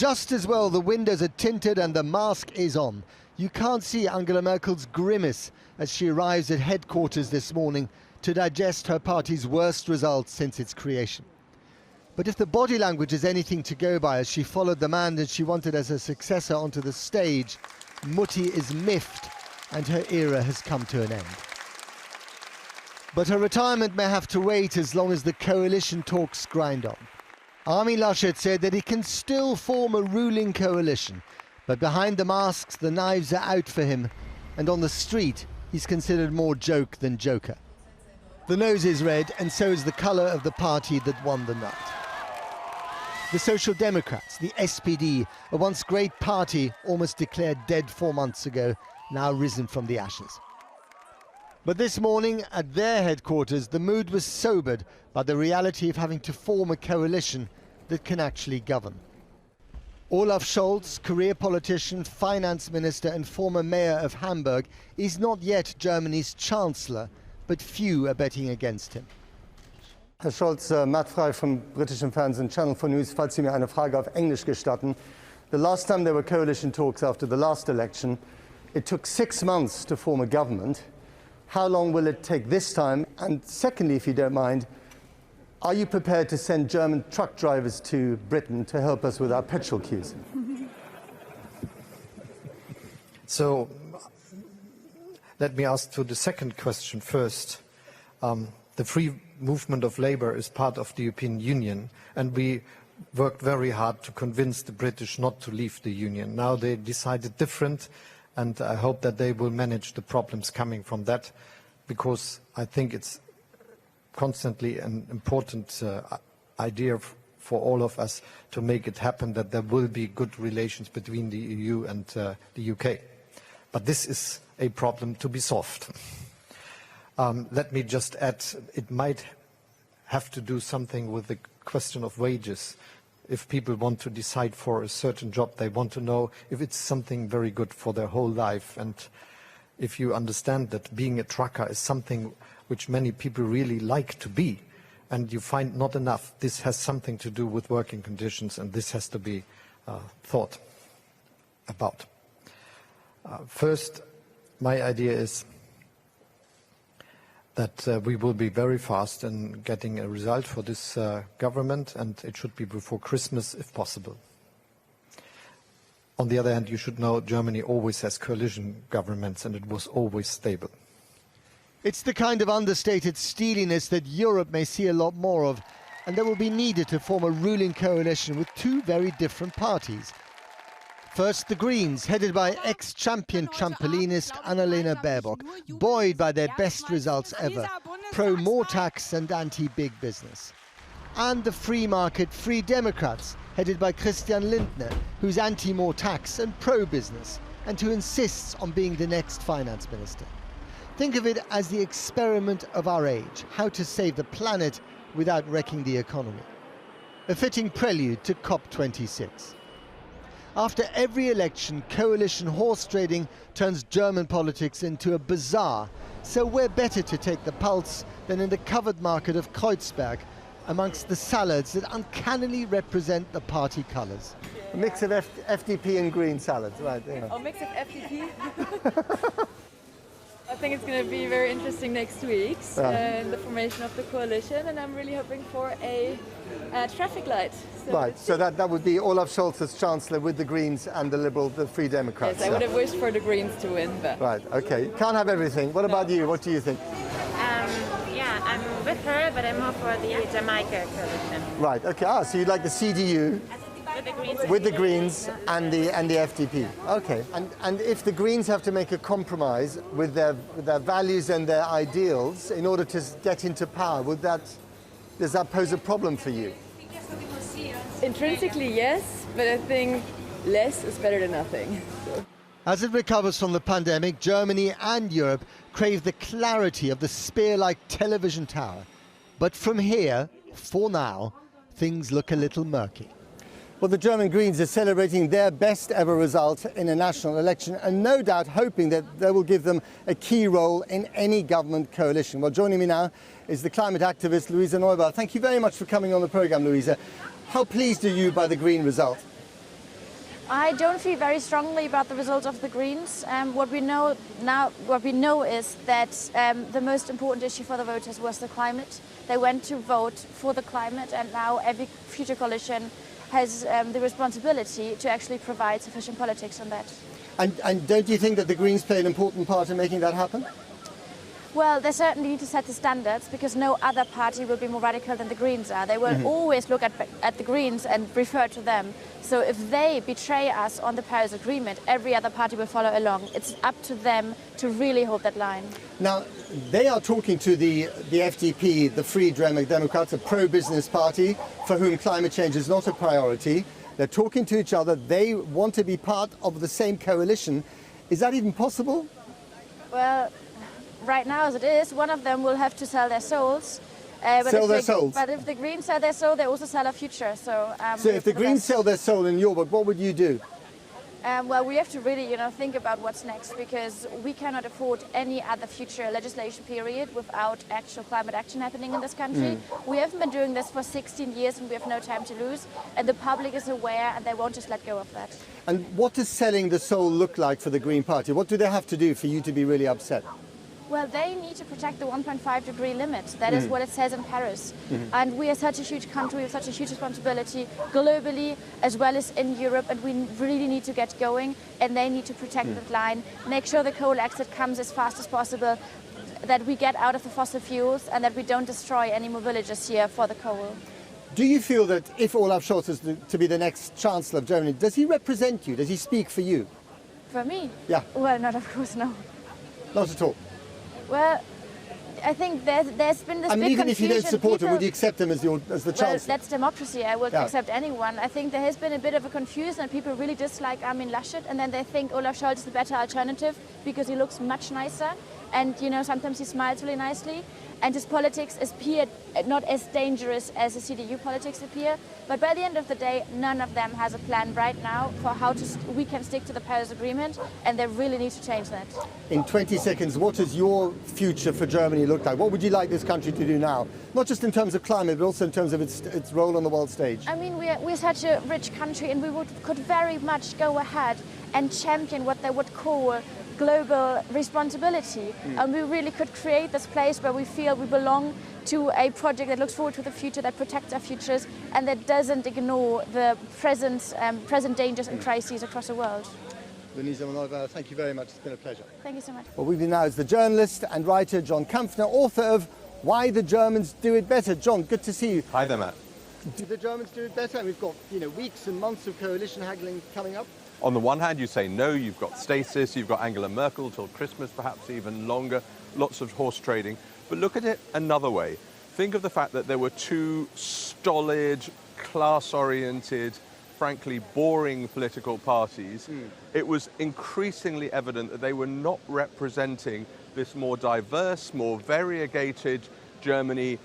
Just as well the windows are tinted and the mask is on. You can't see Angela Merkel's grimace as she arrives at headquarters this morning to digest her party's worst results since its creation. But if the body language is anything to go by as she followed the man that she wanted as her successor onto the stage, Mutti is miffed and her era has come to an end. But her retirement may have to wait as long as the coalition talks grind on. Armin Laschet said that he can still form a ruling coalition, but behind the masks the knives are out for him, and on the street he's considered more joke than joker. The nose is red, and so is the colour of the party that won the night. The Social Democrats, the SPD, a once great party almost declared dead 4 months ago, now risen from the ashes. But this morning, at their headquarters, the mood was sobered by the reality of having to form a coalition that can actually govern. Olaf Scholz, career politician, finance minister and former mayor of Hamburg, is not yet Germany's chancellor, but few are betting against him. Herr Scholz, Matt Frey vom britischen Fernsehen Channel 4 News, falls Sie mir eine Frage auf Englisch gestatten. The last time there were coalition talks after the last election, it took 6 months to form a government. How long will it take this time? And secondly, if you don't mind, are you prepared to send German truck drivers to Britain to help us with our petrol queues? So, let me ask to the second question first. The free movement of labour is part of the European Union, and we worked very hard to convince the British not to leave the Union. Now they decided different, and I hope that they will manage the problems coming from that, because I think it's constantly an important idea for all of us to make it happen, that there will be good relations between the EU and the UK. But this is a problem to be solved. Let me just add, it might have to do something with the question of wages. If people want to decide for a certain job, they want to know if it's something very good for their whole life. And if you understand that being a trucker is something which many people really like to be, and you find not enough, this has something to do with working conditions, and this has to be thought about. First, my idea is that we will be very fast in getting a result for this government, and it should be before Christmas if possible. On the other hand, you should know Germany always has coalition governments, and it was always stable. It's the kind of understated steeliness that Europe may see a lot more of, and that will be needed to form a ruling coalition with two very different parties. First, the Greens, headed by ex-champion trampolinist Annalena Baerbock, buoyed by their best results ever, pro-more tax and anti-big business. And the free market Free Democrats, headed by Christian Lindner, who's anti-more tax and pro-business, and who insists on being the next finance minister. Think of it as the experiment of our age, how to save the planet without wrecking the economy. A fitting prelude to COP26. After every election, coalition horse trading turns German politics into a bazaar, so where better to take the pulse than in the covered market of Kreuzberg, amongst the salads that uncannily represent the party colours. A mix of FDP and green salads, right? Yeah. A mix of FDP. I think it's going to be very interesting next week, the formation of the coalition, and I'm really hoping for a traffic light. So right, so that would be Olaf Scholz as Chancellor with the Greens and the Free Democrats. Yes, I would have wished for the Greens to win, but... Right, okay. Can't have everything. What about you? What do you think? Yeah, I'm with her, but I'm more for the Jamaica coalition. Right, okay. So you'd like the CDU with the Greens and the FDP. Okay. And if the Greens have to make a compromise with their values and their ideals in order to get into power, does that pose a problem for you? Intrinsically, yes, but I think less is better than nothing. So. As it recovers from the pandemic, Germany and Europe crave the clarity of the spear-like television tower. But from here, for now, things look a little murky. Well, the German Greens are celebrating their best ever result in a national election and no doubt hoping that they will give them a key role in any government coalition. Well, joining me now is the climate activist Luisa Neubauer. Thank you very much for coming on the programme, Luisa. How pleased are you by the Green result? I don't feel very strongly about the results of the Greens. What we know is that the most important issue for the voters was the climate. They went to vote for the climate, and now every future coalition has the responsibility to actually provide sufficient politics on that. And don't you think that the Greens play an important part in making that happen? Well, they certainly need to set the standards, because no other party will be more radical than the Greens are. They will always look at the Greens and refer to them. So if they betray us on the Paris Agreement, every other party will follow along. It's up to them to really hold that line. Now, they are talking to the FDP, the Free Democrats, a pro-business party for whom climate change is not a priority. They're talking to each other. They want to be part of the same coalition. Is that even possible? Well, right now as it is, one of them will have to sell their souls. Sell their souls? But if the Greens sell their soul, they also sell a future. So if the Greens sell their soul in your book, what would you do? Well, we have to really, think about what's next, because we cannot afford any other future legislation period without actual climate action happening in this country. We haven't been doing this for 16 years, and we have no time to lose. And the public is aware, and they won't just let go of that. And what does selling the soul look like for the Green Party? What do they have to do for you to be really upset? Well, they need to protect the 1.5-degree limit. That is what it says in Paris. And we are such a huge country, we have such a huge responsibility globally as well as in Europe, and we really need to get going, and they need to protect that line, make sure the coal exit comes as fast as possible, that we get out of the fossil fuels, and that we don't destroy any more villages here for the coal. Do you feel that if Olaf Scholz is to be the next Chancellor of Germany, does he represent you? Does he speak for you? For me? Yeah. Well, not of course, no. Not at all? Well, I think there's been this big confusion. Even if you don't support him, would you accept him as the Chancellor? Well, that's democracy. I would accept anyone. I think there has been a bit of a confusion, and people really dislike Armin Laschet, and then they think Olaf Scholz is the better alternative because he looks much nicer, and sometimes he smiles really nicely, and his politics appear not as dangerous as the CDU politics appear. But by the end of the day, none of them has a plan right now for how we can stick to the Paris Agreement, and they really need to change that. In 20 seconds, what does your future for Germany look like? What would you like this country to do now? Not just in terms of climate, but also in terms of its role on the world stage. I mean, we're such a rich country, and we could very much go ahead and champion what they would call global responsibility. And we really could create this place where we feel we belong to a project that looks forward to the future, that protects our futures, and that doesn't ignore the present dangers and crises across the world. Thank you very much. It's been a pleasure. Thank you so much. Well, with me now is the journalist and writer John Kampfner, author of Why the Germans Do It Better. John, good to see you. Hi there, Matt. Do the Germans do it better? We've got weeks and months of coalition haggling coming up. On the one hand, you say no, you've got stasis, you've got Angela Merkel till Christmas, perhaps even longer, lots of horse trading. But look at it another way. Think of the fact that there were two stolid, class-oriented, frankly boring political parties. It was increasingly evident that they were not representing this more diverse, more variegated Germany.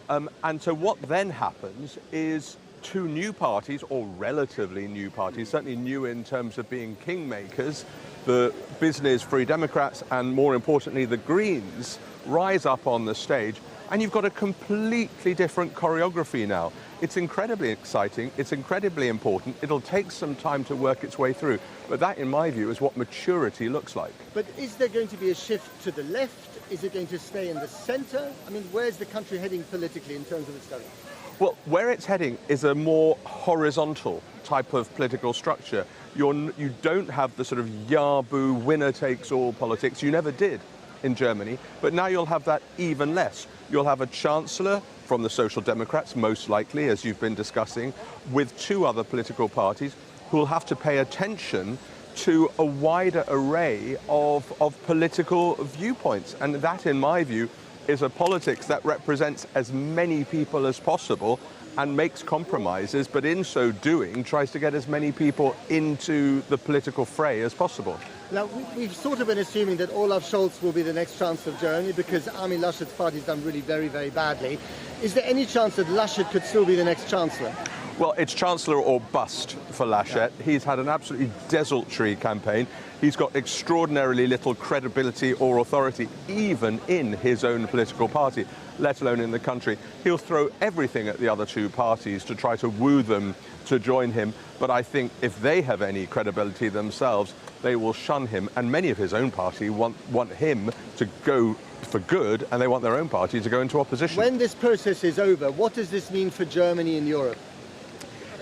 And so what then happens is two new parties, or relatively new parties, certainly new in terms of being kingmakers, the business Free Democrats and, more importantly, the Greens, rise up on the stage, and you've got a completely different choreography now. It's incredibly exciting, it's incredibly important, it'll take some time to work its way through, but that, in my view, is what maturity looks like. But is there going to be a shift to the left? Is it going to stay in the centre? I mean, where's the country heading politically in terms of its direction? Well, where it's heading is a more horizontal type of political structure. You don't have the sort of Jahrbuh, winner-takes-all politics. You never did in Germany, but now you'll have that even less. You'll have a chancellor from the Social Democrats, most likely, as you've been discussing, with two other political parties who will have to pay attention to a wider array of political viewpoints. And that, in my view, is a politics that represents as many people as possible and makes compromises, but in so doing tries to get as many people into the political fray as possible. Now, we've sort of been assuming that Olaf Scholz will be the next Chancellor of Germany because Armin Laschet's party's done really very, very badly. Is there any chance that Laschet could still be the next Chancellor? Well, it's Chancellor or bust for Laschet. He's had an absolutely desultory campaign. He's got extraordinarily little credibility or authority, even in his own political party, let alone in the country. He'll throw everything at the other two parties to try to woo them to join him. But I think if they have any credibility themselves, they will shun him. And many of his own party want him to go for good, and they want their own party to go into opposition. When this process is over, what does this mean for Germany and Europe?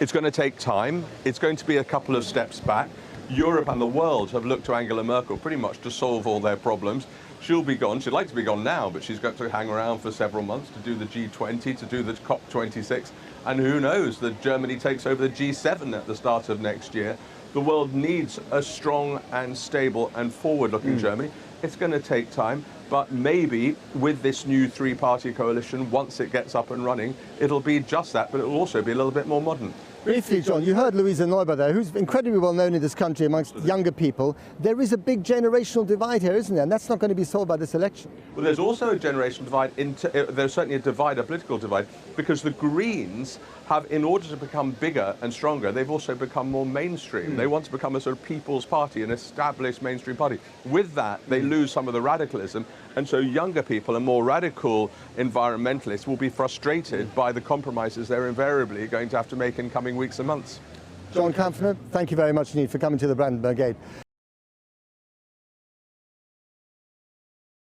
It's going to take time. It's going to be a couple of steps back. Europe and the world have looked to Angela Merkel pretty much to solve all their problems. She'll be gone. She'd like to be gone now, but she's got to hang around for several months to do the G20, to do the COP26. And who knows, that Germany takes over the G7 at the start of next year. The world needs a strong and stable and forward-looking Germany. It's going to take time, but maybe with this new three-party coalition, once it gets up and running, it'll be just that, but it'll also be a little bit more modern. Briefly, John, you heard Louisa Neuber there, who's incredibly well known in this country amongst younger people. There is a big generational divide here, isn't there? And that's not going to be solved by this election. Well, there's also a generational divide. There's certainly a divide, a political divide, because the Greens have, in order to become bigger and stronger, they've also become more mainstream. They want to become a sort of people's party, an established mainstream party. With that, they lose some of the radicalism, and so younger people and more radical environmentalists will be frustrated by the compromises they're invariably going to have to make in coming weeks and months. John Kampfner, thank you very much indeed for coming to the Brandenburg Gate.